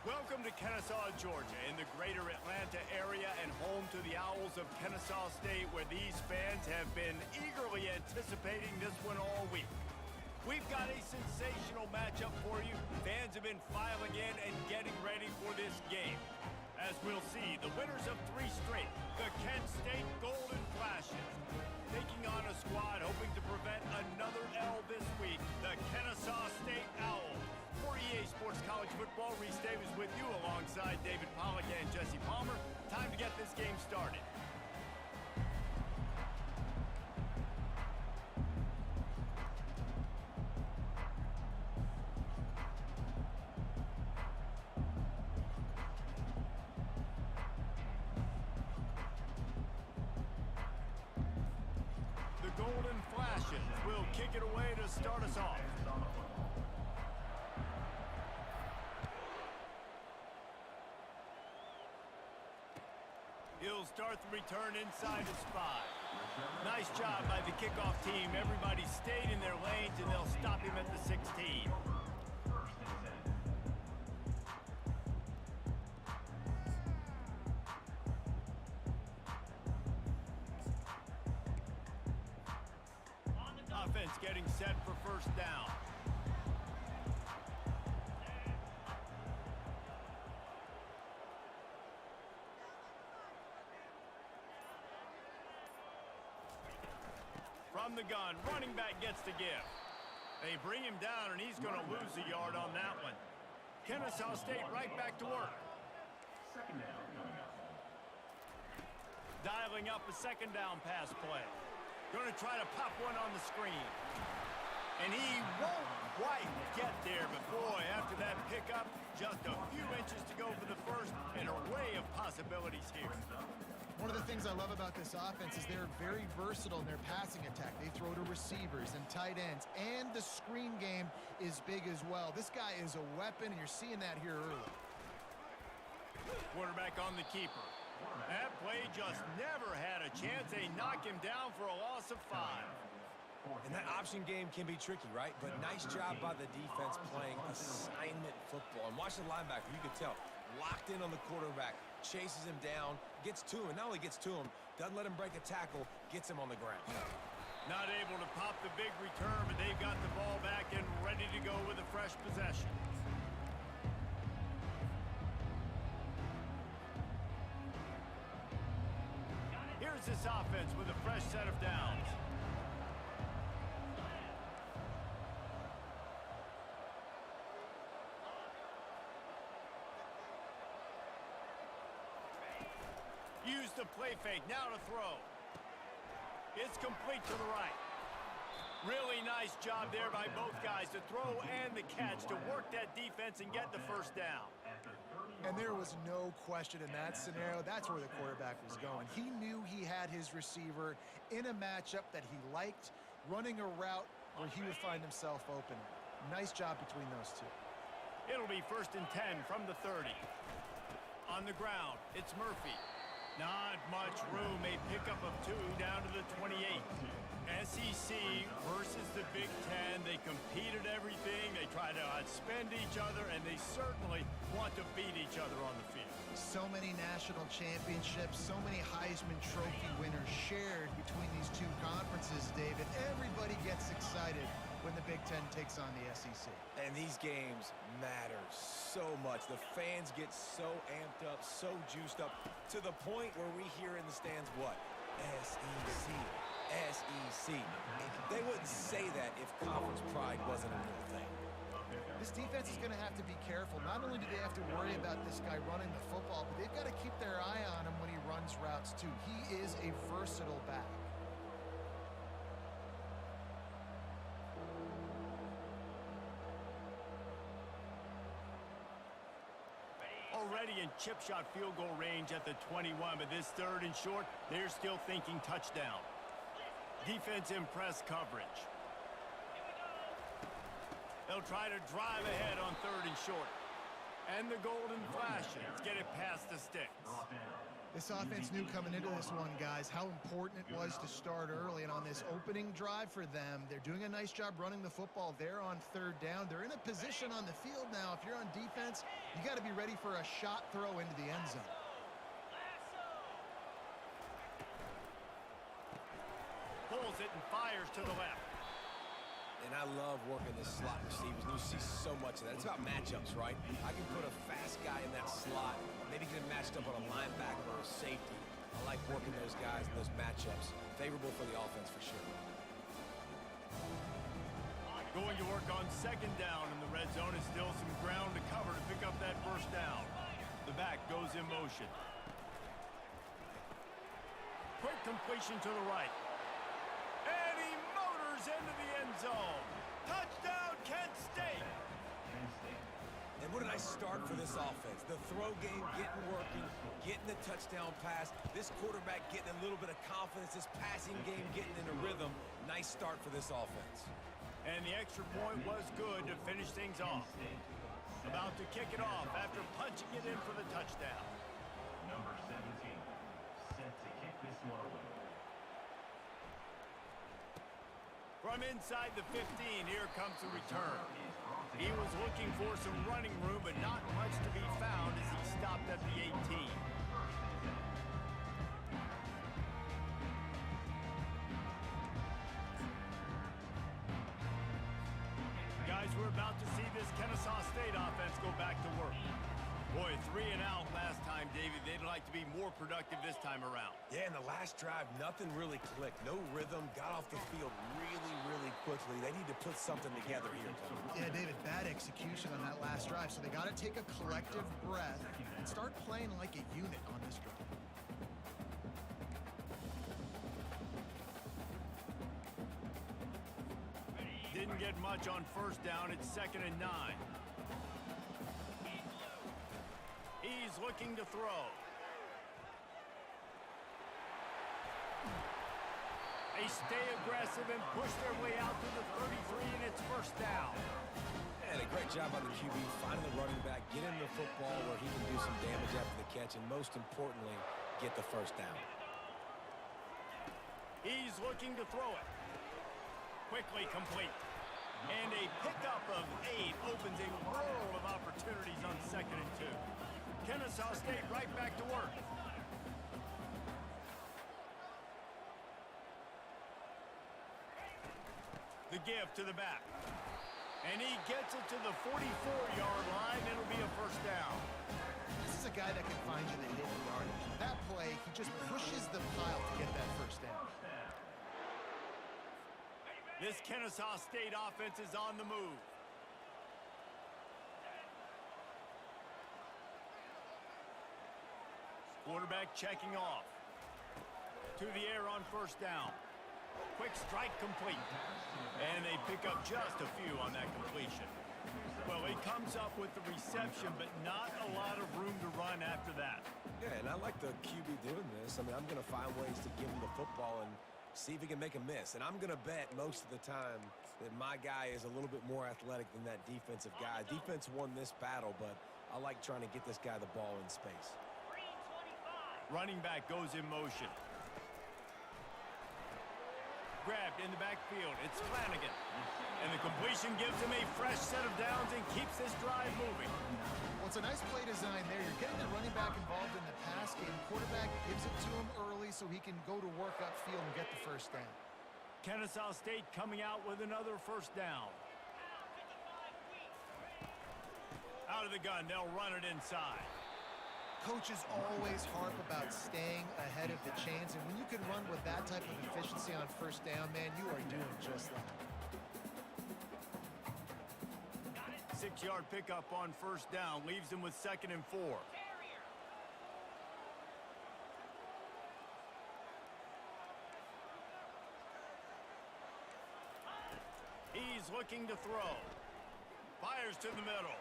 Welcome to Kennesaw, Georgia, in the greater Atlanta area and home to the Owls of Kennesaw State, where these fans have been eagerly anticipating this one all week. We've got a sensational matchup for you. Fans have been filing in and getting ready for this game. As we'll see, the winners of 3 straight, the Kent State Golden Flashes, taking on a squad hoping to prevent another L this week, the Kennesaw State Owls. For EA Sports College Football, Reese Davis with you alongside David Pollack and Jesse Palmer. Time to get this game started. The Golden Flashes will kick it away to start us off. He'll start the return inside his 5. Nice job by the kickoff team. Everybody stayed in their lanes, and they'll stop him at the 16. Offense getting set for first down. From the gun, running back gets the give. They bring him down, and he's going to lose a yard on that one. Kennesaw State right back to work. Second down coming up. Dialing up a second down pass play. Going to try to pop one on the screen. And he won't quite get there, but boy, after that pickup, just a few inches to go for the first. An array of possibilities here. One of the things I love about this offense is they're very versatile in their passing attack. They throw to receivers and tight ends, and the screen game is big as well. This guy is a weapon, and you're seeing that here early. Quarterback on the keeper. That play just never had a chance. They knock him down for a loss of 5. And that option game can be tricky, right? But nice job by the defense playing assignment football. And watch the linebacker, you can tell, locked in on the quarterback, chases him down, gets to him, and not only gets to him, doesn't let him break a tackle, gets him on the ground. Not able to pop the big return, but they've got the ball back and ready to go with a fresh possession. Here's this offense with a fresh set of downs. Use the play fake, now to throw. It's complete to the right. Really nice job there by both guys to throw and the catch to work that defense and get the first down. And there was no question in that scenario. That's where the quarterback was going. He knew he had his receiver in a matchup that he liked, running a route where he would find himself open. Nice job between those two. It'll be 1st and 10 from the 30. On the ground, it's Murphy. Not much room, a pickup of 2 down to the 28. SEC versus the Big Ten. They compete at everything. They try to outspend each other, and they certainly want to beat each other on the field. So many national championships, so many Heisman Trophy winners shared between these two conferences, David. Everybody gets excited when the Big Ten takes on the SEC. And these games matter so much. The fans get so amped up, so juiced up, to the point where we hear in the stands what? SEC. SEC. They wouldn't say that if conference pride wasn't a real thing. This defense is going to have to be careful. Not only do they have to worry about this guy running the football, but they've got to keep their eye on him when he runs routes too. He is a versatile back. Already in chip shot field goal range at the 21, but this 3rd and short, they're still thinking touchdown. Defense in press coverage. They'll try to drive ahead on 3rd and short. And the golden flashes get it past the sticks. This offense knew coming into this one, guys, how important it was to start early. And on this opening drive for them, they're doing a nice job running the football there on third down. They're in a position on the field now. If you're on defense, you got to be ready for a shot throw into the end zone. Pulls it and fires to the left. And I love working the slot receivers. You see so much of that. It's about matchups, right? I can put a fast guy in that slot, maybe get him matched up on a linebacker or a safety. I like working those guys in those matchups. Favorable for the offense for sure. Going to work on second down in the red zone is still some ground to cover to pick up that first down. The back goes in motion. Quick completion to the right. And he motors into the end zone. Touchdown, Kent State. And what a nice start for this offense. The throw game getting working, getting the touchdown pass. This quarterback getting a little bit of confidence. This passing game getting in a rhythm. Nice start for this offense. And the extra point was good to finish things off. About to kick it off after punching it in for the touchdown. Number 17, set to kick this one away. From inside the 15, here comes the return. He was looking for some running room, but not much to be found as he stopped at the 18. Guys, we're about to see this Kennesaw State offense go back to work. Boy, 3 and out last time, David. They'd like to be more productive this time around. Yeah, in the last drive, nothing really clicked. No rhythm, got off the field really quickly. They need to put something together here, Tony. Yeah, David, bad execution on that last drive, so they got to take a collective breath and start playing like a unit on this drive. Didn't get much on first down. It's 2nd and 9. He's looking to throw. They stay aggressive and push their way out to the 33, and it's first down. And a great job on the QB, finding the running back, get him the football where he can do some damage after the catch, and most importantly, get the first down. He's looking to throw it. Quickly complete. And a pickup of 8 opens a world of opportunities on 2nd and 2. Kennesaw State right back to work. The give to the back. And he gets it to the 44-yard line. It'll be a first down. This is a guy that can find you the hidden yardage. That play, he just pushes the pile to get that first down. This Kennesaw State offense is on the move. Quarterback checking off. To the air on first down. Quick strike complete. And they pick up just a few on that completion. Well, he comes up with the reception, but not a lot of room to run after that. Yeah, and I like the QB doing this. I mean, I'm going to find ways to give him the football and see if he can make a miss. And I'm going to bet most of the time that my guy is a little bit more athletic than that defensive guy. Defense won this battle, but I like trying to get this guy the ball in space. Running back goes in motion. Grabbed in the backfield. It's Flanagan. And the completion gives him a fresh set of downs and keeps this drive moving. Well, it's a nice play design there. You're getting the running back involved in the pass game. Quarterback gives it to him early so he can go to work upfield and get the first down. Kennesaw State coming out with another first down. Out of the gun, they'll run it inside. Coaches always harp about staying ahead of the chains, and when you can run with that type of efficiency on first down, man, you are doing just that. 6-yard pickup on first down leaves him with 2nd and 4. He's looking to throw. Fires to the middle.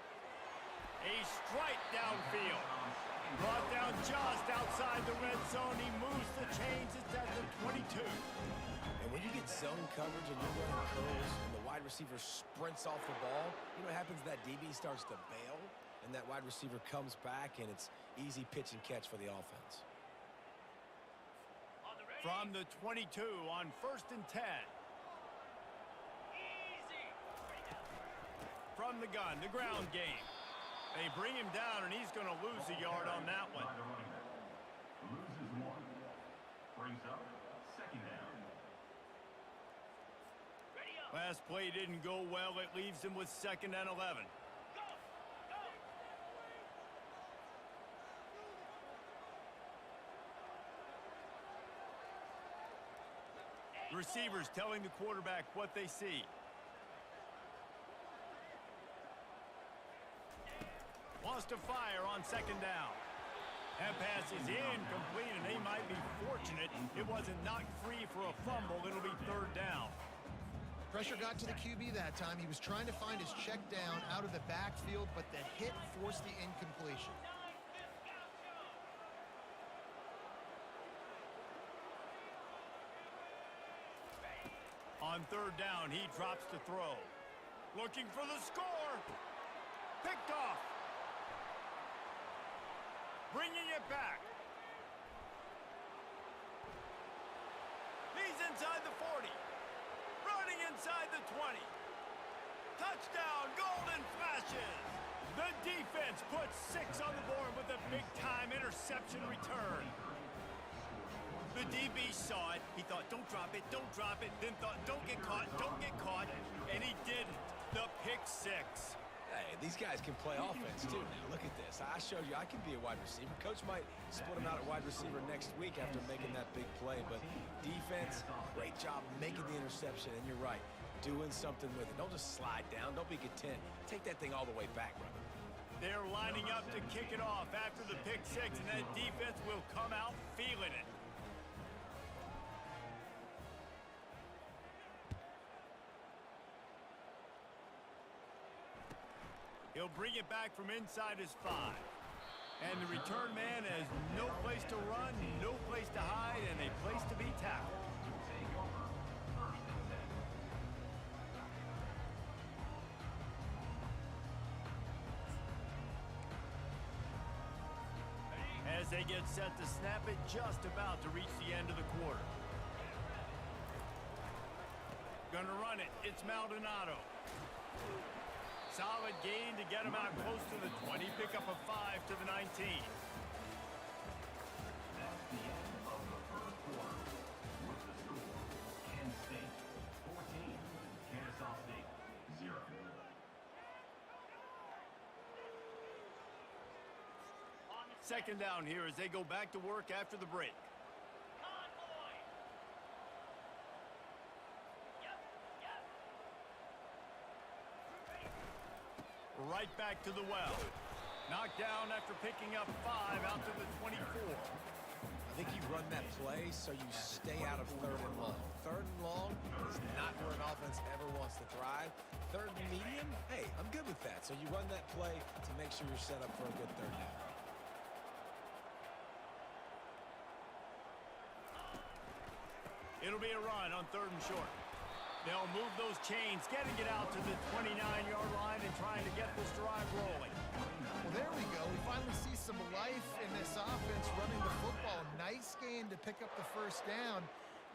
A strike downfield. Brought down just outside the red zone. He moves the chains. It's at the 22. And when you get zone coverage and you're running curls and the wide receiver sprints off the ball, you know what happens? That DB starts to bail. And and that wide receiver comes back, and it's easy pitch and catch for the offense. From the 22 on 1st and 10. From the gun, the ground game. They bring him down, and he's going to lose a yard on that one. Loses 1. Brings up 2nd down. Last play didn't go well. It leaves him with 2nd and 11. Receivers telling the quarterback what they see. Wants to fire on 2nd down. That pass is incomplete, and they might be fortunate it wasn't knocked free for a fumble. It'll be 3rd down. Pressure got to the QB that time. He was trying to find his check down out of the backfield, but the hit forced the incompletion. On 3rd down, he drops to throw. Looking for the score. Picked off. Bringing it back. He's inside the 40. Running inside the 20. Touchdown, Golden Flashes. The defense puts 6 on the board with a big-time interception return. The DB saw it. He thought, don't drop it, then thought, don't get caught, and he didn't. The pick 6. Hey, these guys can play offense, too. Now, look at this. I showed you I can be a wide receiver. Coach might split him out at wide receiver next week after making that big play, but defense, great job making the interception, and you're right, doing something with it. Don't just slide down. Don't be content. Take that thing all the way back, brother. They're lining up to kick it off after the pick 6, and that defense will come out feeling it. He'll bring it back from inside his 5. And the return man has no place to run, no place to hide, and a place to be tackled. Take over 1st and 10. As they get set to snap it, just about to reach the end of the quarter. Gonna run it. It's Maldonado. Solid gain to get him out close to the 20. Pick up a 5 to the 19. That's the end of the 1st quarter. With the score, Kansas State 14, Kennesaw State 0. 2nd down here as they go back to work after the break. Right back to the well. Knocked down after picking up 5 out to the 24. I think you run that play so you stay out of 3rd and long. 3rd and long is not where an offense ever wants to thrive. 3rd and medium, hey, I'm good with that. So you run that play to make sure you're set up for a good 3rd down. It'll be a run on 3rd and short. They'll move those chains, getting it out to the 29-yard line and trying to get this drive rolling. Well, there we go. We finally see some life in this offense running the football. Nice game to pick up the 1st down.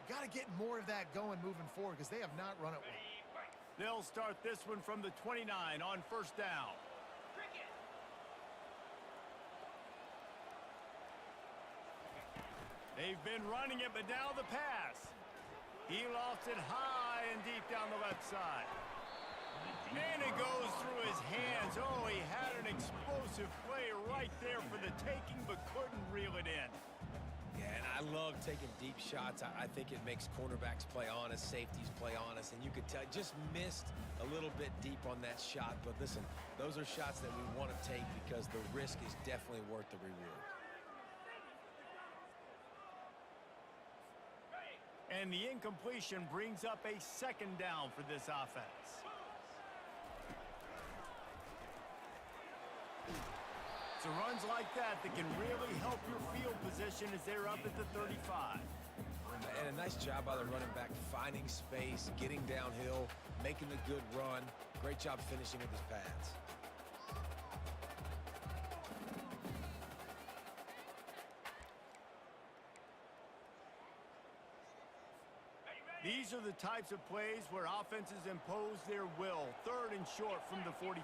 Got to get more of that going moving forward because they have not run it well. They'll start this one from the 29 on 1st down. They've been running it, but now the pass. He lost it high and deep down the left side. And it goes through his hands. Oh, he had an explosive play right there for the taking, but couldn't reel it in. Yeah, and I love taking deep shots. I think it makes cornerbacks play honest, safeties play honest, and you could tell just missed a little bit deep on that shot. But listen, those are shots that we want to take because the risk is definitely worth the reward. And the incompletion brings up a 2nd down for this offense. It's runs like that can really help your field position as they're up at the 35. And a nice job by the running back, finding space, getting downhill, making a good run. Great job finishing with his pads. These are the types of plays where offenses impose their will. 3rd and short from the 45.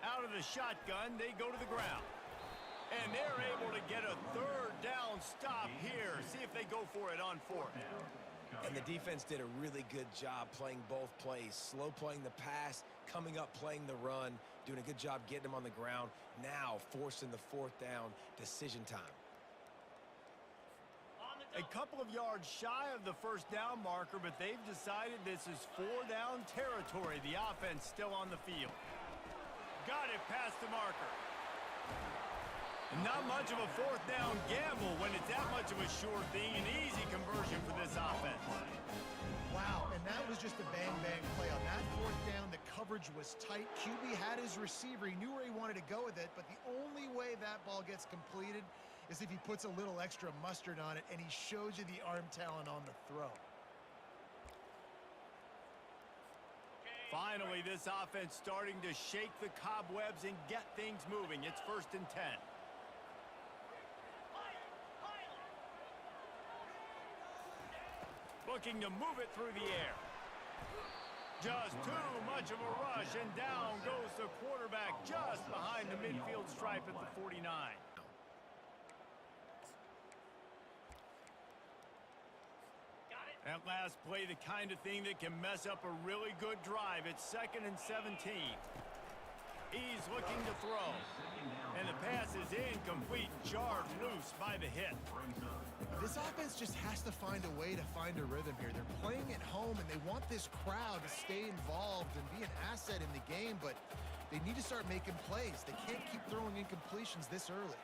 Out of the shotgun, they go to the ground. And they're able to get a 3rd down stop here. See if they go for it on 4th. And the defense did a really good job playing both plays. Slow playing the pass, coming up playing the run, doing a good job getting him on the ground. Now forcing the 4th down, decision time. A couple of yards shy of the 1st down marker, but they've decided this is 4 down territory. The offense still on the field. Got it past the marker. Not much of a 4th down gamble when it's that much of a sure thing. An easy conversion for this offense. Wow, and that was just a bang-bang play. On that 4th down, the coverage was tight. QB had his receiver. He knew where he wanted to go with it, but the only way that ball gets completed is if he puts a little extra mustard on it, and he shows you the arm talent on the throw. Finally, this offense starting to shake the cobwebs and get things moving. It's 1st and 10. Looking to move it through the air. Just too much of a rush, and down goes the quarterback just behind the midfield stripe at the 49. That last play, the kind of thing that can mess up a really good drive. It's 2nd and 17. He's looking to throw. And the pass is incomplete, jarred loose by the hit. This offense just has to find a way to find a rhythm here. They're playing at home, and they want this crowd to stay involved and be an asset in the game, but they need to start making plays. They can't keep throwing incompletions this early.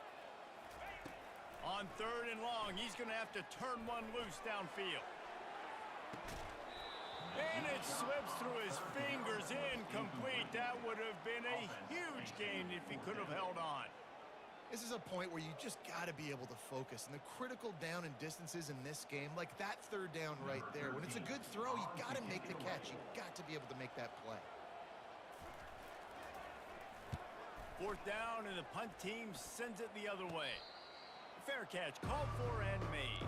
On 3rd and long, he's going to have to turn one loose downfield. And it slips through his fingers, incomplete. That would have been a huge gain if he could have held on. This is a point where you just got to be able to focus. And the critical down and distances in this game, like that 3rd down right there, when it's a good throw, you got to make the catch. You got to be able to make that play. 4th down, and the punt team sends it the other way. Fair catch, called for and made.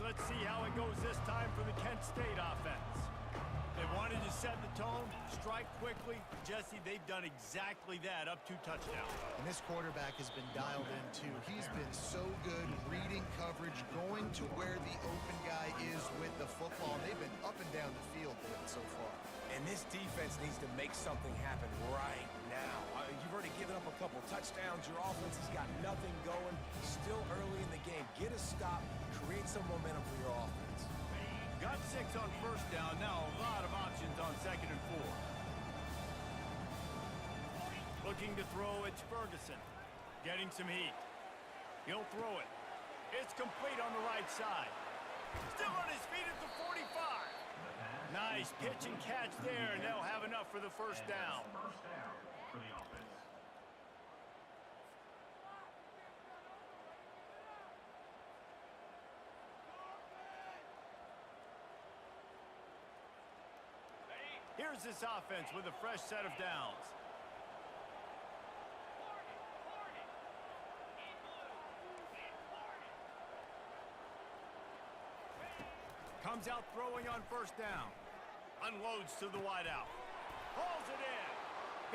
Let's see how it goes this time for the Kent State offense. They wanted to set the tone, strike quickly. Jesse, they've done exactly that, up 2 touchdowns. And this quarterback has been dialed in, too. He's been so good reading coverage, going to where the open guy is with the football. They've been up and down the field with it so far. And this defense needs to make something happen right now. You've already given up a couple touchdowns. Your offense has got nothing going. Still early in the game. Get a stop. Create some momentum for your offense. Got 6 on 1st down. Now a lot of options on 2nd and 4. Looking to throw, it's Ferguson. Getting some heat. He'll throw it. It's complete on the right side. Still on his feet at the 45. Nice pitch and catch there, and they'll have enough for the 1st down. 1st down for the offense. Here's this offense with a fresh set of downs. Comes out throwing on 1st down. Unloads to the wideout. Hauls it in.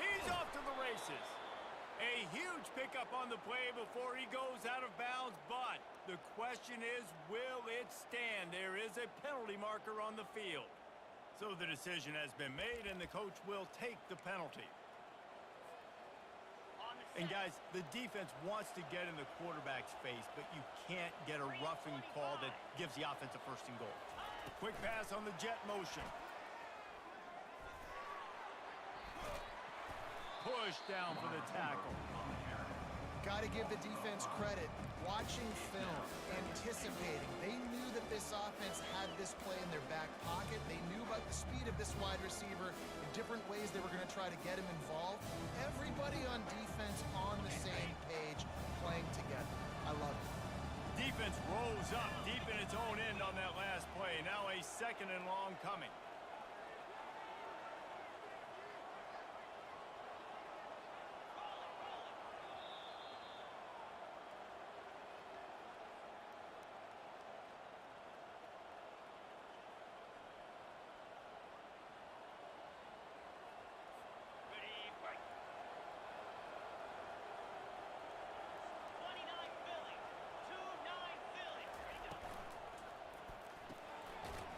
He's off to the races. A huge pickup on the play before he goes out of bounds, but the question is, will it stand? There is a penalty marker on the field. So the decision has been made, and the coach will take the penalty. And guys, the defense wants to get in the quarterback's face, but you can't get a roughing call that gives the offense a 1st and goal. Quick pass on the jet motion. Push down for the tackle. Got to give the defense credit. Watching film, anticipating. They knew that this offense had this play in their back pocket. They knew about the speed of this wide receiver, the different ways they were going to try to get him involved. Everybody on defense on the same page, playing together. I love it. Defense rose up deep in its own end on that last play. Now a 2nd and long coming.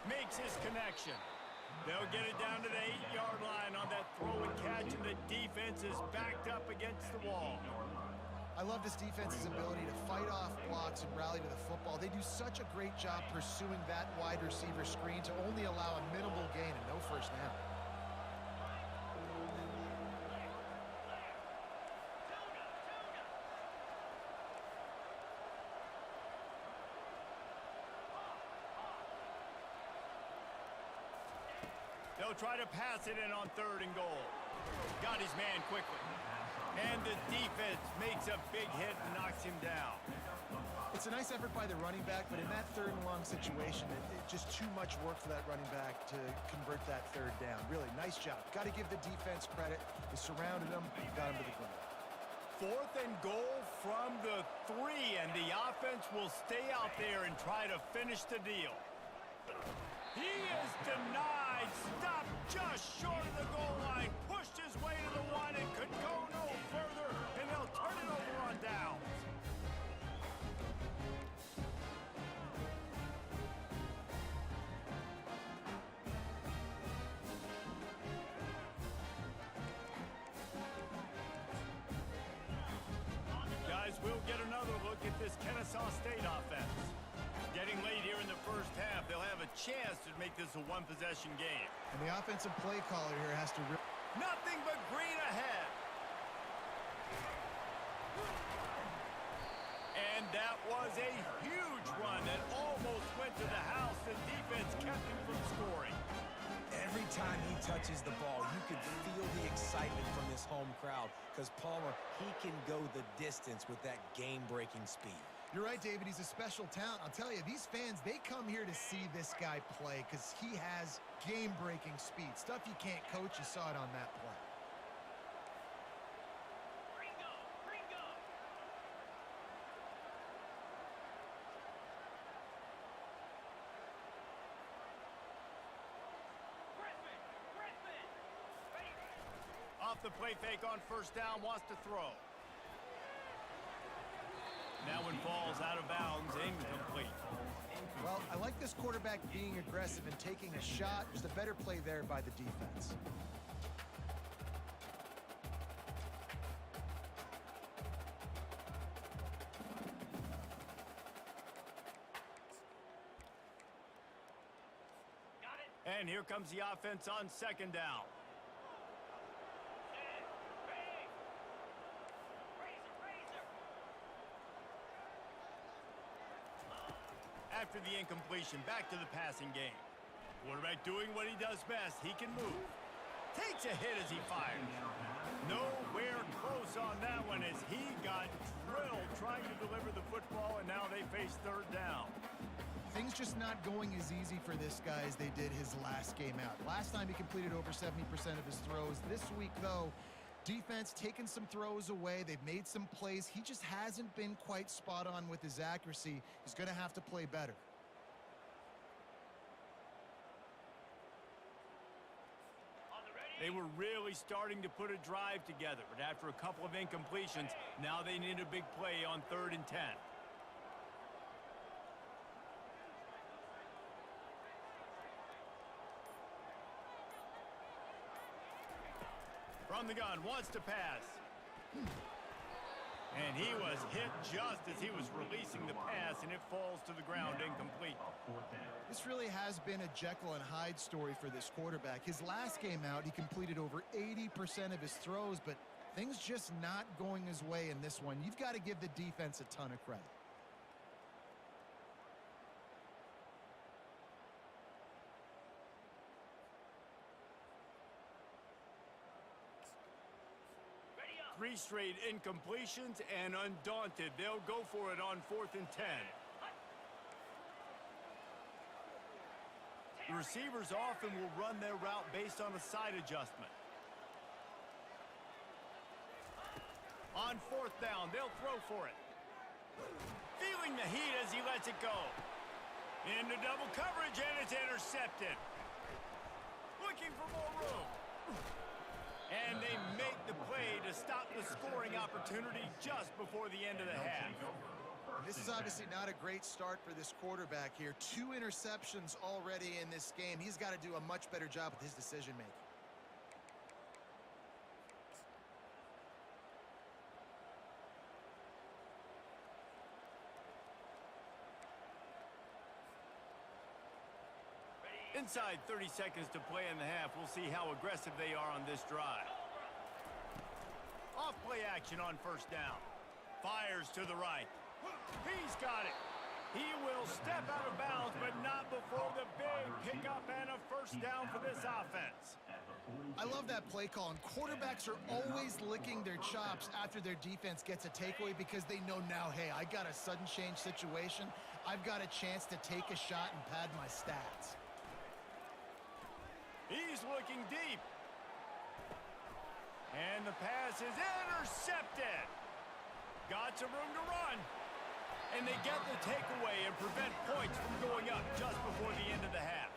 Makes his connection. They'll get it down to the 8-yard line on that throw and catch, and the defense is backed up against the wall. I love this defense's ability to fight off blocks and rally to the football. They do such a great job pursuing that wide receiver screen to only allow a minimal gain and no first down. They'll try to pass it in on 3rd and goal. Got his man quickly. And the defense makes a big hit and knocks him down. It's a nice effort by the running back, but in that 3rd and long situation, it's just too much work for that running back to convert that 3rd down. Really, nice job. Got to give the defense credit. They surrounded him, got him to the ground. 4th and goal from the 3, and the offense will stay out there and try to finish the deal. He is denied, stopped just short of the goal line, pushed his way to the 1 and could go no further, and they'll turn it over on downs. Guys, we'll get another look at this Kennesaw State offense. Getting late here in the first half, they'll have a chance to make this a 1-possession game. And the offensive play caller here has to... Nothing but green ahead. And that was a huge run that almost went to the house. The defense kept him from scoring. Every time he touches the ball, you can feel the excitement from this home crowd because Palmer, he can go the distance with that game-breaking speed. You're right, David. He's a special talent. I'll tell you, these fans, they come here to see this guy play because he has game-breaking speed. Stuff you can't coach. You saw it on that play. Off the play fake on 1st down, wants to throw. That one falls out of bounds, incomplete. Well, I like this quarterback being aggressive and taking a shot. Just a better play there by the defense. And here comes the offense on 2nd down. After the incompletion, back to the passing game. Quarterback doing what he does best. He can move. Takes a hit as he fires. Nowhere close on that one as he got drilled trying to deliver the football, and now they face 3rd down. Things just not going as easy for this guy as they did his last game out. Last time he completed over 70% of his throws. This week, though, defense taking some throws away. They've made some plays. He just hasn't been quite spot on with his accuracy. He's going to have to play better. They were really starting to put a drive together, but after a couple of incompletions, now they need a big play on 3rd and 10. From the gun, wants to pass. And he was hit just as he was releasing the pass, and it falls to the ground incomplete. This really has been a Jekyll and Hyde story for this quarterback. His last game out, he completed over 80% of his throws, but things just not going his way in this one. You've got to give the defense a ton of credit. 3 straight incompletions, and undaunted, they'll go for it on 4th and 10. The receivers often will run their route based on a side adjustment. On 4th down, they'll throw for it. Feeling the heat as he lets it go. Into double coverage, and it's intercepted. Looking for more room. And they make the play to stop the scoring opportunity just before the end of the half. This is obviously not a great start for this quarterback here. 2 interceptions already in this game. He's got to do a much better job with his decision-making. Inside 30 seconds to play in the half. We'll see how aggressive they are on this drive. Off play action on 1st down. Fires to the right. He's got it. He will step out of bounds, but not before the big pickup and a 1st down for this offense. I love that play call, and quarterbacks are always licking their chops after their defense gets a takeaway because they know now, hey, I got a sudden change situation. I've got a chance to take a shot and pad my stats. He's looking deep. And the pass is intercepted. Got some room to run. And they get the takeaway and prevent points from going up just before the end of the half.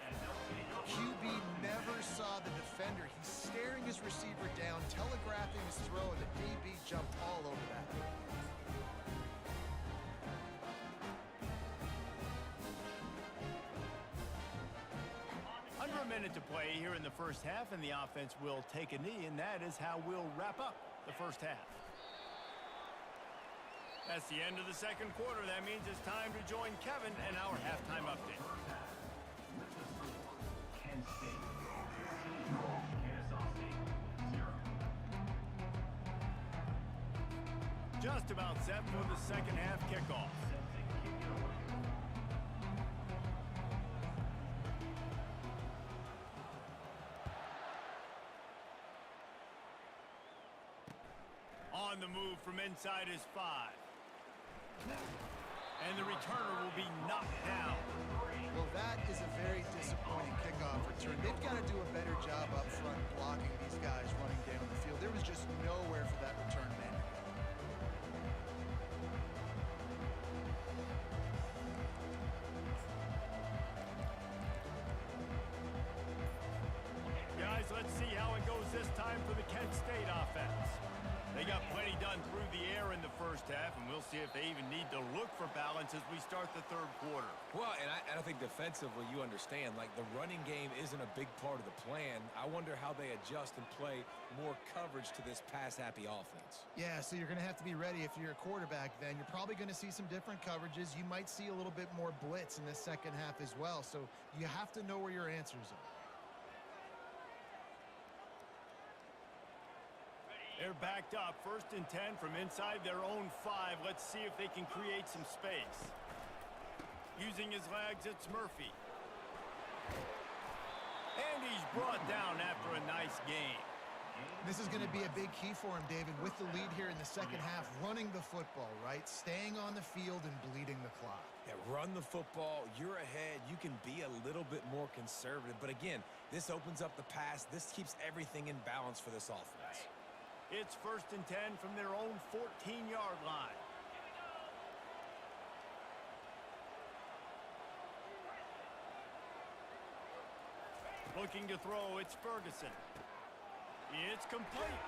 QB never saw the defender. He's staring his receiver down, telegraphing his throw, and the DB jumped all over that. Under a minute to play here in the 1st half, and the offense will take a knee, and that is how we'll wrap up the 1st half. That's the end of the 2nd quarter. That means it's time to join Kevin and our halftime update. With the score, Kent State 14, Kennesaw State 0. Just about set for the 2nd half kickoff. Set to kick it away. On the move from inside his 5. And the returner will be knocked down. Well, that is a very disappointing kickoff return. They've got to do a better job up front blocking these guys running down the field. There was just nowhere for that return man. Guys, let's see how it goes this time for the Kent State offense. They got plenty done through the air in the 1st half, and we'll see if they even need to look for balance as we start the 3rd quarter. Well, and I think defensively, you understand, like the running game isn't a big part of the plan. I wonder how they adjust and play more coverage to this pass-happy offense. Yeah, so you're going to have to be ready if you're a quarterback then. You're probably going to see some different coverages. You might see a little bit more blitz in the 2nd half as well, so you have to know where your answers are. They're backed up, 1st and 10 from inside their own 5. Let's see if they can create some space. Using his legs, it's Murphy. And he's brought down after a nice gain. This is going to be a big key for him, David, with the lead here in the 2nd half, running the football, right? Staying on the field and bleeding the clock. Yeah, run the football, you're ahead, you can be a little bit more conservative. But again, this opens up the pass. This keeps everything in balance for this offense. It's 1st and 10 from their own 14-yard line. Looking to throw, it's Ferguson. It's complete.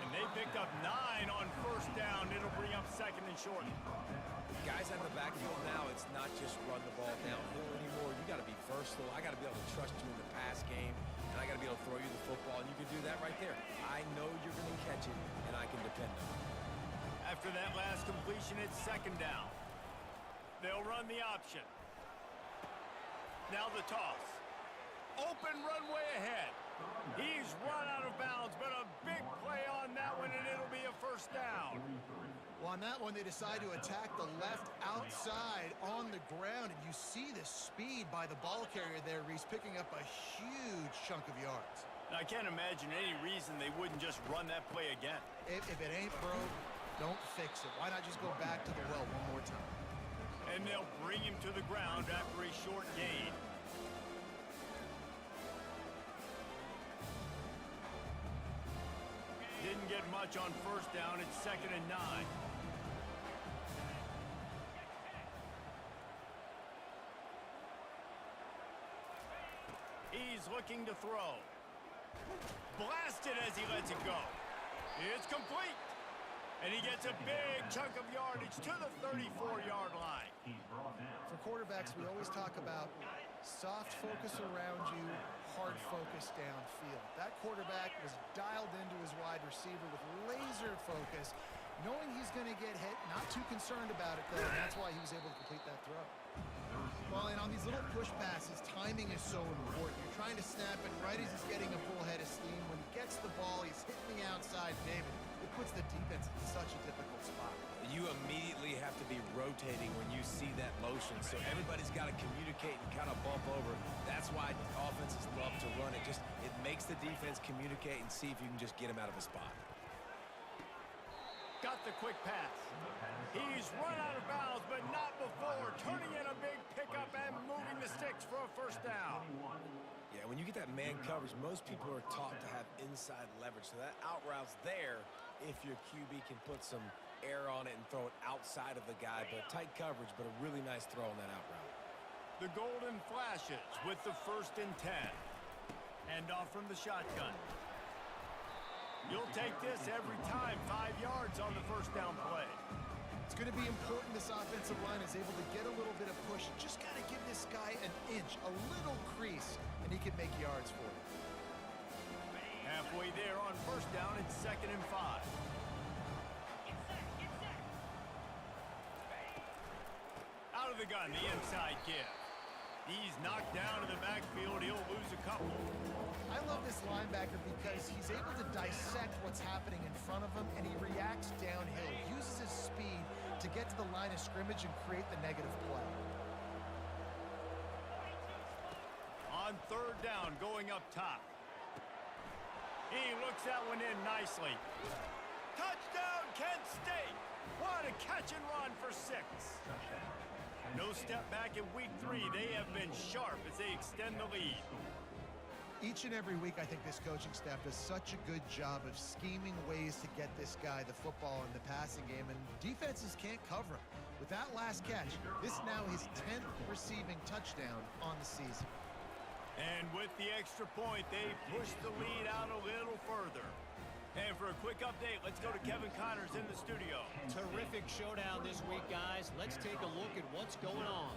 And they picked up 9 on 1st down. It'll bring up 2nd and short. Guys out of the backfield now, it's not just run the ball downhill anymore. You got to be versatile. I got to be able to trust you in the pass game, and I got to be able to throw you the football, and you can do that right there. I know you're going to catch it, and I can depend on it. After that last completion, it's 2nd down. They'll run the option. Now the toss. Open runway ahead. He's run out of bounds, but a big play on that one, and it'll be a 1st down. Well, on that one, they decide to attack the left outside on the ground, and you see the speed by the ball carrier there, Reese, picking up a huge chunk of yards. And I can't imagine any reason they wouldn't just run that play again. If it ain't broke, don't fix it. Why not just go back to the well one more time? And they'll bring him to the ground after a short gain. Didn't get much on first down. It's 2nd and 9. He's looking to throw. Blasted as he lets it go. It's complete. And he gets a big chunk of yardage to the 34-yard line. For quarterbacks, we always talk about soft focus around you, hard focus downfield. That quarterback was dialed into his wide receiver with laser focus, knowing he's going to get hit, not too concerned about it, though, and that's why he was able to complete that throw. Well, and on these little push passes, timing is so important. You're trying to snap it right as he's getting a full head of steam. When he gets the ball, he's hitting the outside, David. It puts the defense in such a difficult spot. You immediately have to be rotating when you see that motion, so everybody's got to communicate and kind of bump over. That's why offenses love to run it. It makes the defense communicate and see if you can just get him out of a spot. Got the quick pass. He's run out of bounds, but not before turning in a big pickup and moving the sticks for a first down. Yeah, when you get that man coverage, most people are taught to have inside leverage, so that out route's there if your QB can put some air on it and throw it outside of the guy, but tight coverage, but a really nice throw on that out route. The golden flashes with the 1st and 10. Hand off from the shotgun. You'll take this every time. 5 yards on the first down play. It's going to be important this offensive line is able to get a little bit of push. Just got to give this guy an inch, a little crease, and he can make yards for it. Halfway there on first down, it's 2nd and 5. Out of the gun, the inside give. He's knocked down in the backfield. He'll lose a couple. I love this linebacker because he's able to dissect what's happening in front of him, and he reacts downhill, uses his speed to get to the line of scrimmage and create the negative play. On 3rd down, going up top. He looks that one in nicely. Touchdown, Kent State! What a catch and run for 6. No step back in week 3. They have been sharp as they extend the lead. Each and every week, I think this coaching staff does such a good job of scheming ways to get this guy the football in the passing game, and defenses can't cover him. With that last catch, this is now his 10th receiving touchdown on the season. And with the extra point, they push the lead out a little further. And for a quick update, let's go to Kevin Connors in the studio. Terrific showdown this week, guys. Let's take a look at what's going on.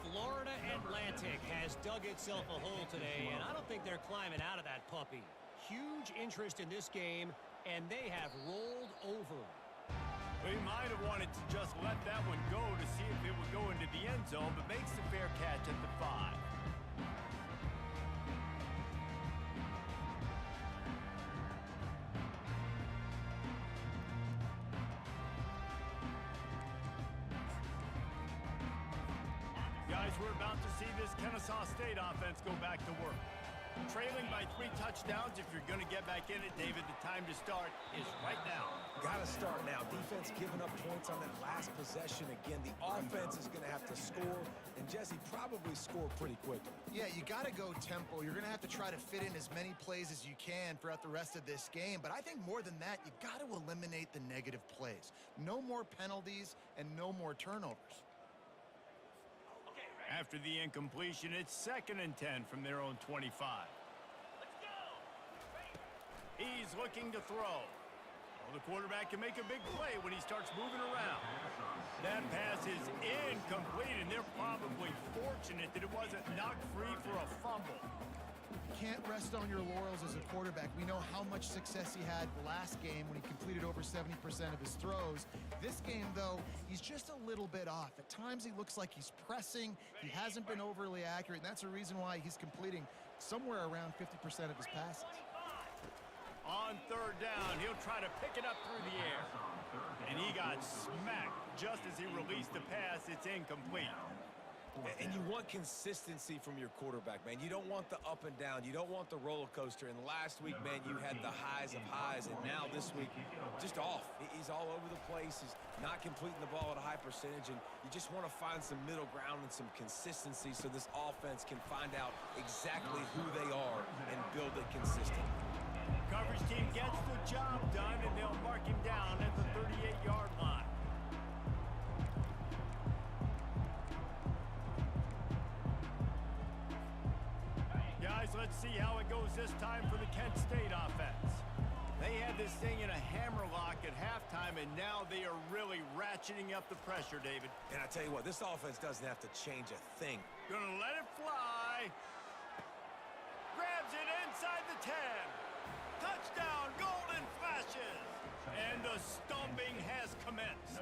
Florida Atlantic has dug itself a hole today, and I don't think they're climbing out of that puppy. Huge interest in this game, and they have rolled over. We might have wanted to just let that one go to see if it would go into the end zone, but makes the fair catch at the 5. Guys, we're about to see this Kennesaw State offense go back to work. Trailing by 3 touchdowns. If you're going to get back in it, David, the time to start is right now. Got to start now. Defense giving up points on that last possession. Again, the offense is going to have to score, and Jesse probably score pretty quickly. Yeah, you got to go tempo. You're going to have to try to fit in as many plays as you can throughout the rest of this game. But I think more than that, you've got to eliminate the negative plays. No more penalties and no more turnovers. After the incompletion, it's 2nd and 10 from their own 25. He's looking to throw. Well, the quarterback can make a big play when he starts moving around. That pass is incomplete, and they're probably fortunate that it wasn't knocked free for a fumble. Can't rest on your laurels as a quarterback. We know how much success he had last game when he completed over 70% of his throws. This game, though, he's just a little bit off. At times, he looks like he's pressing. He hasn't been overly accurate, and that's a reason why he's completing somewhere around 50% of his passes. On 3rd down, he'll try to pick it up through the air. And he got smacked just as he released the pass. It's incomplete. And you want consistency from your quarterback, man. You don't want the up and down. You don't want the roller coaster. And last week, man, you had the highs of highs. And now this week, just off. He's all over the place. He's not completing the ball at a high percentage. And you just want to find some middle ground and some consistency so this offense can find out exactly who they are and build it consistently. Coverage team gets the job done, and they'll mark him down at the 38-yard line. Guys, let's see how it goes this time for the Kent State offense. They had this thing in a hammerlock at halftime, and now they are really ratcheting up the pressure, David. And I tell you what, this offense doesn't have to change a thing. Gonna let it fly. Grabs it inside the 10. Touchdown, golden flashes. And the stomping has commenced.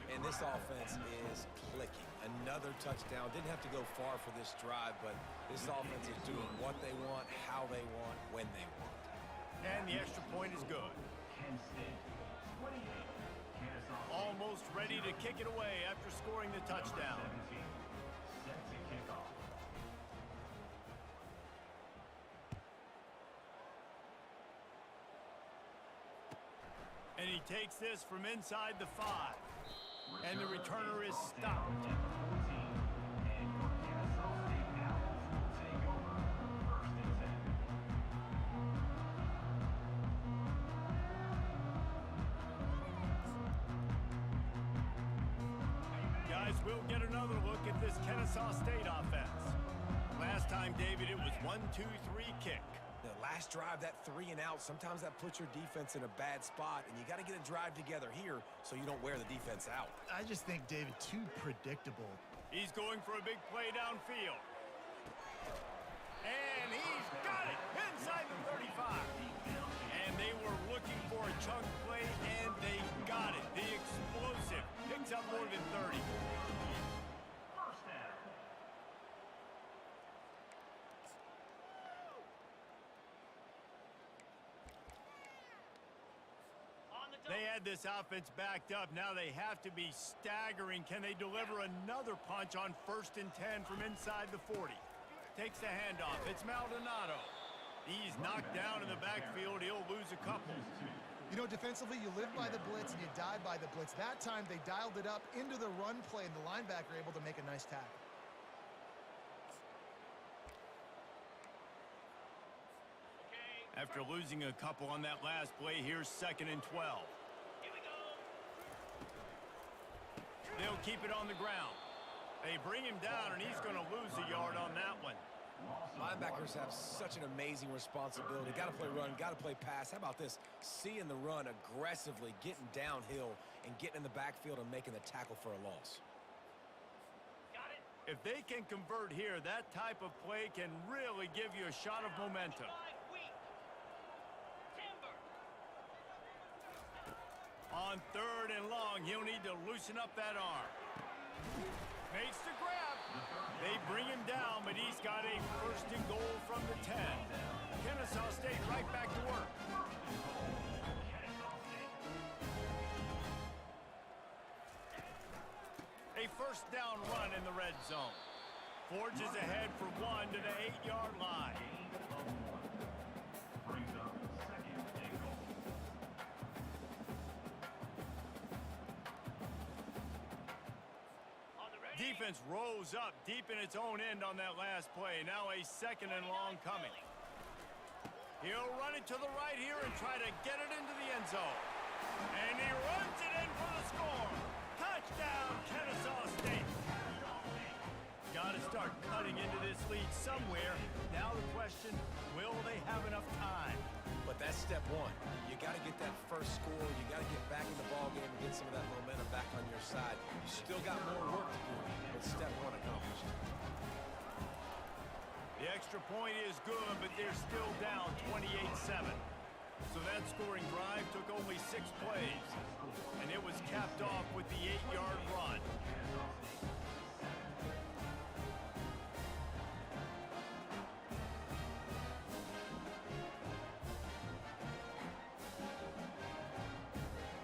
And this offense is clicking. Another touchdown. Didn't have to go far for this drive, but this offense is doing what they want, how they want, when they want. And the extra point is good. Almost ready to kick it away after scoring the touchdown. And he takes this from inside the 5. And the returner is stopped. Guys, we'll get another look at this Kennesaw State offense. Last time, David, it was 1-2-3 kick. The last drive, that 3 and out, sometimes that puts your defense in a bad spot, and you got to get a drive together here so you don't wear the defense out. I just think, David, too predictable. He's going for a big play downfield. And he's got it inside the 35. And they were looking for a chunk play, and they got it. The explosive picks up more than 30. They had this offense backed up. Now they have to be staggering. Can they deliver another punch on 1st and 10 from inside the 40? Takes the handoff. It's Maldonado. He's knocked down in the backfield. He'll lose a couple. You know, defensively, you live by the blitz and you die by the blitz. That time, they dialed it up into the run play, and the linebacker able to make a nice tackle. After losing a couple on that last play, here's 2nd and 12. They'll keep it on the ground. They bring him down, and he's going to lose a yard on that one. Linebackers have such an amazing responsibility. Got to play run, got to play pass. How about this? Seeing the run aggressively, getting downhill, and getting in the backfield and making the tackle for a loss. If they can convert here, that type of play can really give you a shot of momentum. On 3rd and long, he'll need to loosen up that arm. Makes the grab. They bring him down, but he's got a 1st and goal from the 10. Kennesaw State right back to work. A 1st down run in the red zone. Forges ahead for 1 to the 8-yard line. Defense rose up deep in its own end on that last play. Now a 2nd and long coming. He'll run it to the right here and try to get it into the end zone. And he runs it in for the score. Touchdown, Kennesaw State. Got to start cutting into this lead somewhere. Now the question, will they have enough time? But that's step 1. You got to get that first score. You got to get back in the ball game and get some of that momentum back on your side. You still got more work to do, but step 1 accomplished. The extra point is good, but they're still down 28-7. So that scoring drive took only 6 plays, and it was capped off with the 8-yard run.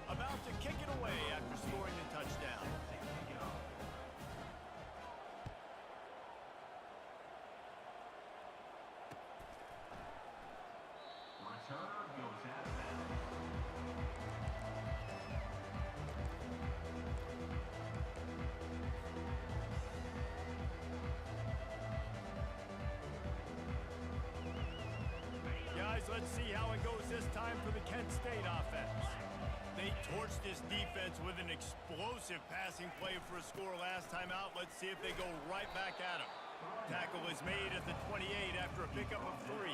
About to kick it away after scoring the touchdown. State offense. They torched this defense with an explosive passing play for a score last time out. Let's see if they go right back at him. Tackle is made at the 28 after a pickup of 3.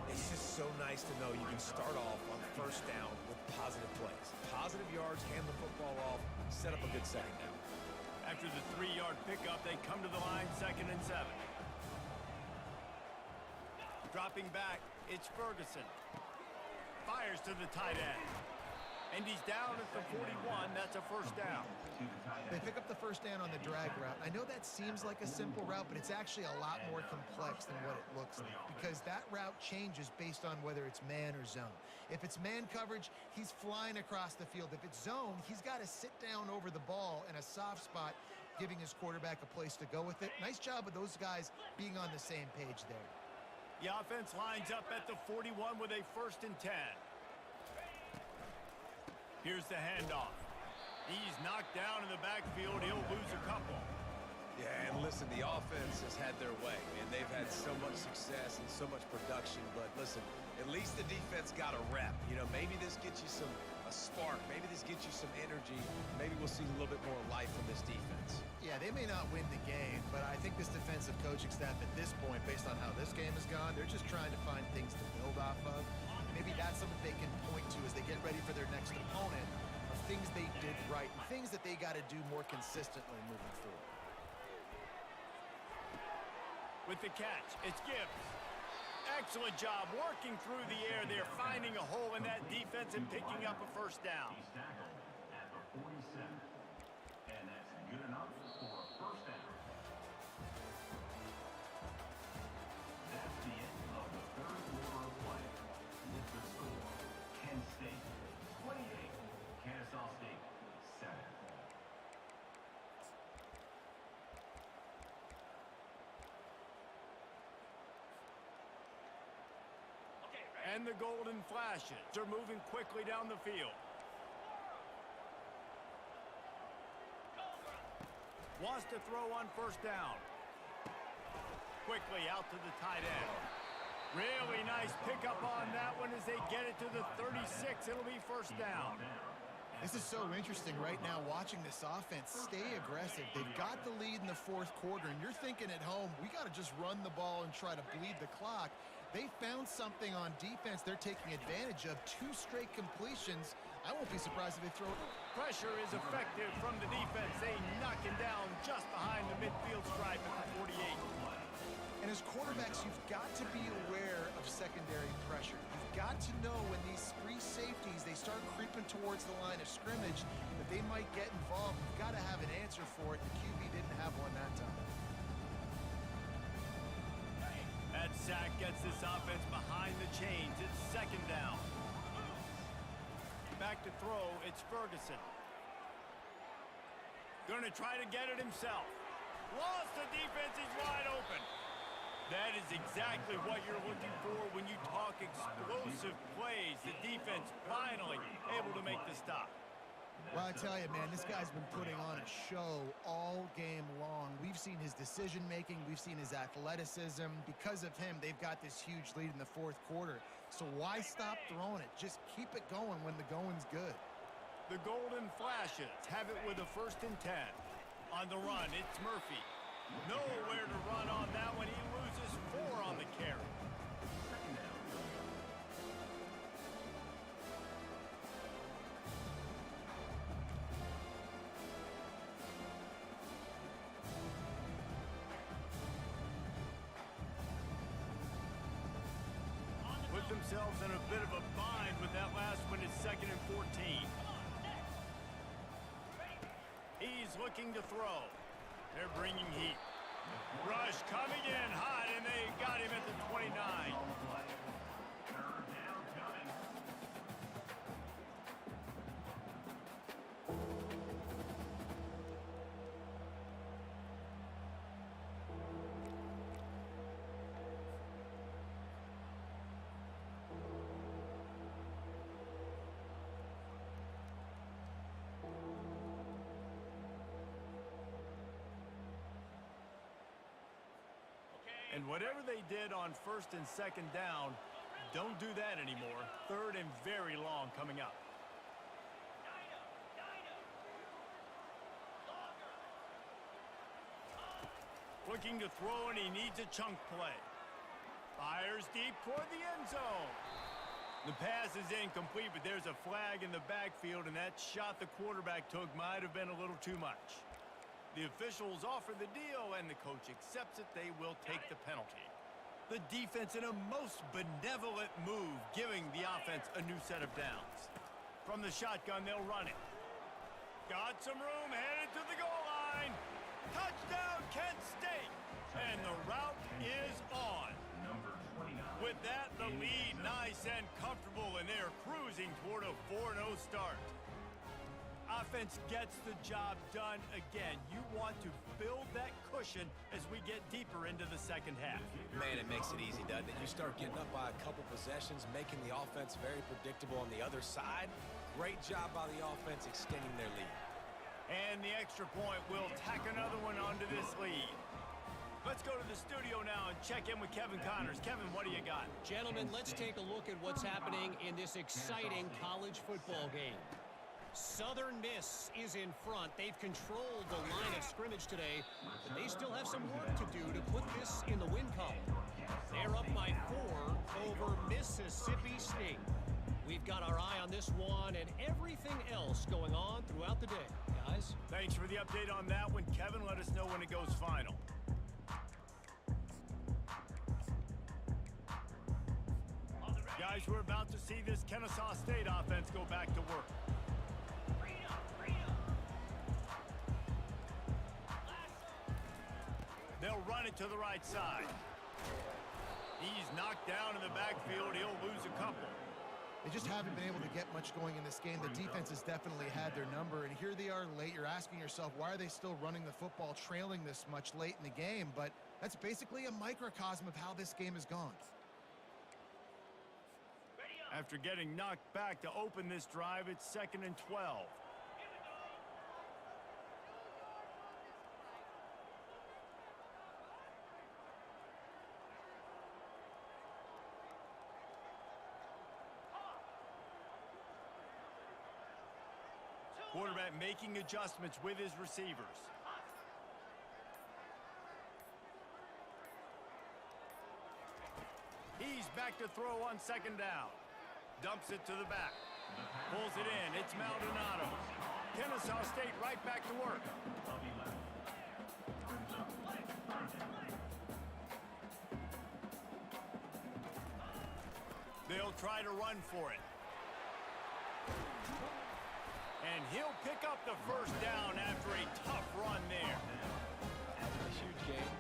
It's just so nice to know you can start off on first down with positive plays. Positive yards, hand the football off, set up a good second down. After the 3-yard pickup, they come to the line 2nd and 7. Dropping back, it's Ferguson. Fires to the tight end. And he's down at the 41. That's a first down. They pick up the first down on the drag route. I know that seems like a simple route, but it's actually a lot more complex than what it looks like, because that route changes based on whether it's man or zone. If it's man coverage, he's flying across the field. If it's zone, he's got to sit down over the ball in a soft spot, giving his quarterback a place to go with it. Nice job of those guys being on the same page there. The offense lines up at the 41 with a 1st and 10. Here's the handoff. He's knocked down in the backfield. He'll lose a couple. Yeah, and listen, the offense has had their way, and they've had so much success and so much production. But listen, at least the defense got a rep. You know, maybe this gets you a spark. Maybe this gets you some energy. Maybe we'll see a little bit more life from this defense. Yeah, they may not win the game, but I think this defensive coaching staff at this point, based on how this game has gone, they're just trying to find things to build off of. Maybe that's something they can point to as they get ready for their next opponent, of things they did right and things that they got to do more consistently moving forward. With the catch, it's Gibbs. Excellent job working through the air. They're finding a hole in that defense and picking up a first down. He's tackled at the 47. And that's good enough for a first down. That's the end of the 3rd quarter of play. With the score, Kent State 28, Kennesaw State 7. And the golden flashes are moving quickly down the field. Wants to throw on first down. Quickly out to the tight end. Really nice pickup on that one as they get it to the 36. It'll be first down. This is so interesting right now, watching this offense stay aggressive. They've got the lead in the 4th quarter, and you're thinking at home, we got to just run the ball and try to bleed the clock. They found something on defense they're taking advantage of. 2 straight completions. I won't be surprised if they throw it. Pressure is effective from the defense. They knock him down just behind the midfield stripe at the 48. And as quarterbacks, you've got to be aware of secondary pressure. You've got to know when these free safeties, they start creeping towards the line of scrimmage, that they might get involved. You've got to have an answer for it. The QB didn't have one that time. That sack gets this offense behind the chains. It's 2nd down. Back to throw, it's Ferguson. Gonna try to get it himself. Lost the defense, he's wide open. That is exactly what you're looking for when you talk explosive plays. The defense finally able to make the stop. Well, I tell you, man, this guy's been putting on a show all game long. We've seen his decision-making. We've seen his athleticism. Because of him, they've got this huge lead in the 4th quarter. So why stop throwing it? Just keep it going when the going's good. The golden flashes have it with a 1st and 10. On the run, it's Murphy. Nowhere to run on that one. He loses 4 on the carry. Put themselves in a bit of a bind with that last one. It's 2nd and 14. He's looking to throw. They're bringing heat. Rush coming in hot, and they got him at the 29. And whatever they did on 1st and 2nd down, don't do that anymore. Third and very long coming up. Looking to throw, and he needs a chunk play. Fires deep toward the end zone. The pass is incomplete, but there's a flag in the backfield, and that shot the quarterback took might have been a little too much. The officials offer the deal, and the coach accepts it. They will take the penalty. The defense in a most benevolent move, giving the offense a new set of downs. From the shotgun, they'll run it. Got some room, headed to the goal line. Touchdown, Kent State. And the route is on. Number 29. With that, the lead nice and comfortable, and they're cruising toward a 4-0 start. Offense gets the job done again. You want to build that cushion as we get deeper into the second half. Man, it makes it easy, doesn't it? You start getting up by a couple possessions, making the offense very predictable on the other side. Great job by the offense extending their lead. And the extra point will tack another one onto this lead. Let's go to the studio now and check in with Kevin Connors. Kevin, what do you got? Gentlemen, let's take a look at what's happening in this exciting college football game. Southern Miss is in front. They've controlled the line of scrimmage today, but they still have some work to do to put this in the win column. They're up by 4 over Mississippi State. We've got our eye on this one and everything else going on throughout the day. Guys? Thanks for the update on that one, Kevin. Let us know when it goes final. Guys, we're about to see this Kennesaw State offense go back to work. They'll run it to the right side. He's knocked down in the backfield. He'll lose a couple. They just haven't been able to get much going in this game. The defense has definitely had their number, and here they are late. You're asking yourself, why are they still running the football, trailing this much late in the game? But that's basically a microcosm of how this game has gone. After getting knocked back to open this drive, it's 2nd and 12. Quarterback making adjustments with his receivers. He's back to throw on 2nd down. Dumps it to the back. Pulls it in. It's Maldonado. Kennesaw State right back to work. They'll try to run for it. And he'll pick up the 1st down after a tough run there. A huge game.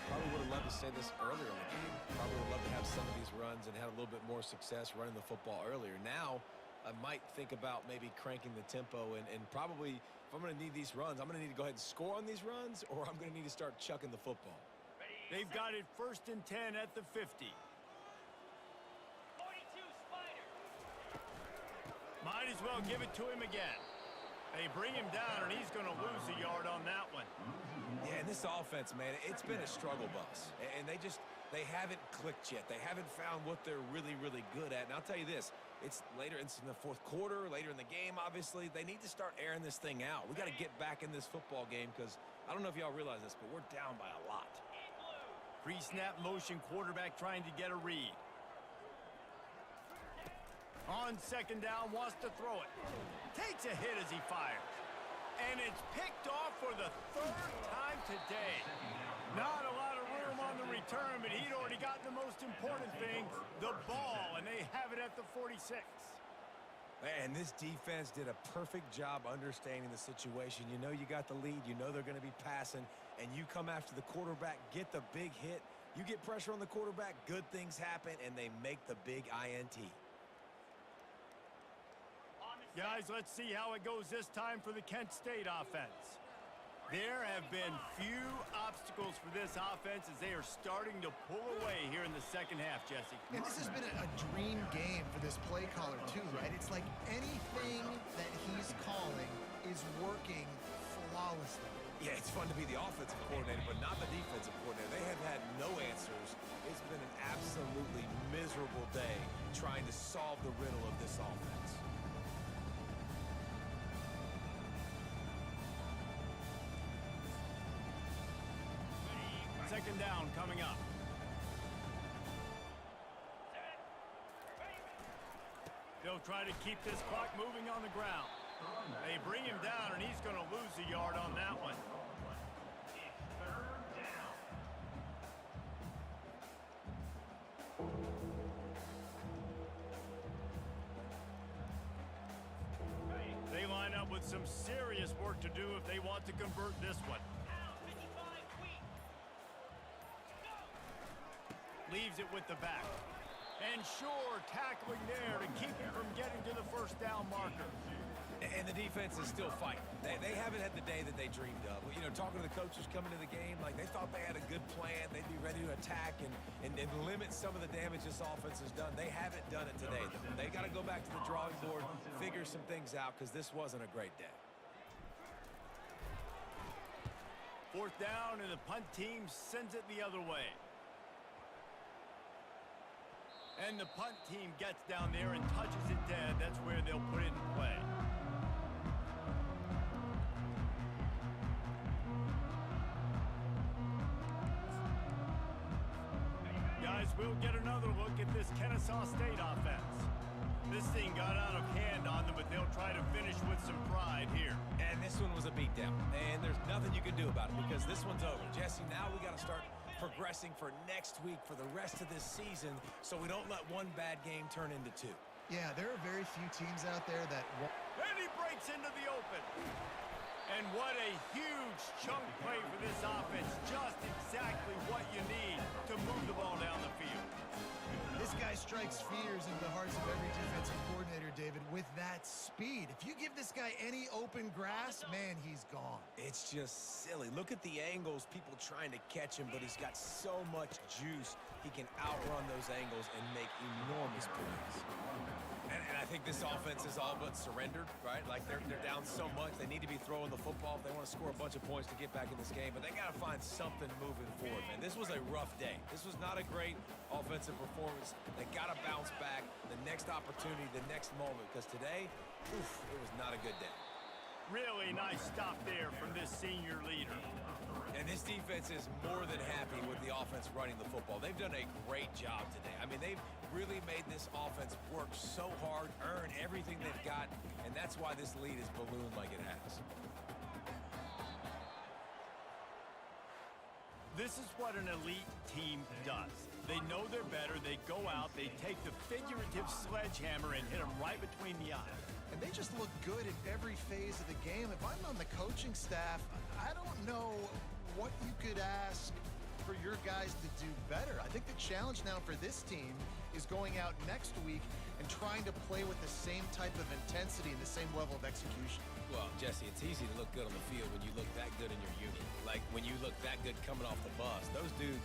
Probably would have loved to say this earlier in the game. Probably would love to have some of these runs and had a little bit more success running the football earlier. Now, I might think about maybe cranking the tempo and probably, if I'm going to need these runs, I'm going to need to go ahead and score on these runs, or I'm going to need to start chucking the football. They've got it 1st and 10 at the 50. Might as well give it to him again. They bring him down, and he's going to lose a yard on that one. Yeah, and this offense, man, it's been a struggle bus. And they haven't clicked yet. They haven't found what they're really, really good at. And I'll tell you this, it's in the 4th quarter, later in the game, obviously. They need to start airing this thing out. We got to get back in this football game because I don't know if y'all realize this, but we're down by a lot. Pre-snap motion, quarterback trying to get a read. On 2nd down, wants to throw it. Takes a hit as he fires. And it's picked off for the 3rd time today. Not a lot of room on the return, but he'd already gotten the most important thing, the ball, and they have it at the 46. And this defense did a perfect job understanding the situation. You know you got the lead. You know they're going to be passing, and you come after the quarterback, get the big hit. You get pressure on the quarterback, good things happen, and they make the big INT. Guys, let's see how it goes this time for the Kent State offense. There have been few obstacles for this offense as they are starting to pull away here in the 2nd half, Jesse. And this has been a dream game for this play caller, too, right? It's like anything that he's calling is working flawlessly. Yeah, it's fun to be the offensive coordinator, but not the defensive coordinator. They have had no answers. It's been an absolutely miserable day trying to solve the riddle of this offense. Second down coming up. They'll try to keep this clock moving on the ground. They bring him down, and he's going to lose a yard on that one. It's third down. They line up with some serious work to do if they want to convert this one. Leaves it with the back. And sure, tackling there to keep him from getting to the first down marker. And the defense is still fighting. They haven't had the day that they dreamed of. You know, talking to the coaches coming to the game, like they thought they had a good plan. They'd be ready to attack and limit some of the damage this offense has done. They haven't done it today, though. They got to go back to the drawing board, figure some things out, because this wasn't a great day. Fourth down, and the punt team sends it the other way. And the punt team gets down there and touches it dead. That's where they'll put it in play. Guys, we'll get another look at this Kennesaw State offense. This thing got out of hand on them, but they'll try to finish with some pride here. And this one was a beatdown. And there's nothing you can do about it because this one's over. Jesse, now we got to start progressing for next week for the rest of this season so we don't let one bad game turn into two. Yeah, there are very few teams out there that won't. And he breaks into the open. And what a huge chunk play for this offense. Just exactly what you need to move the ball down the field. This guy strikes fears into the hearts of every defensive coordinator, David, with that speed. If you give this guy any open grass, man, he's gone. It's just silly. Look at the angles, people trying to catch him, but he's got so much juice. He can outrun those angles and make enormous plays. And I think this offense is all but surrendered, right? Like they're down so much. They need to be throwing the football if they want to score a bunch of points to get back in this game. But they got to find something moving forward, man. This was a rough day. This was not a great offensive performance. They got to bounce back the next opportunity, the next moment. Because today, oof, it was not a good day. Really nice stop there from this senior leader. And this defense is more than happy with the offense running the football. They've done a great job today. I mean, they've really made this offense work so hard, earn everything they've got, and that's why this lead is ballooned like it has. This is what an elite team does. They know they're better. They go out, they take the figurative sledgehammer and hit them right between the eyes. And they just look good in every phase of the game. If I'm on the coaching staff, I don't know what you could ask for your guys to do better. I think the challenge now for this team is going out next week and trying to play with the same type of intensity and the same level of execution. Well, Jesse, it's easy to look good on the field when you look that good in your unit. Like when you look that good coming off the bus. Those dudes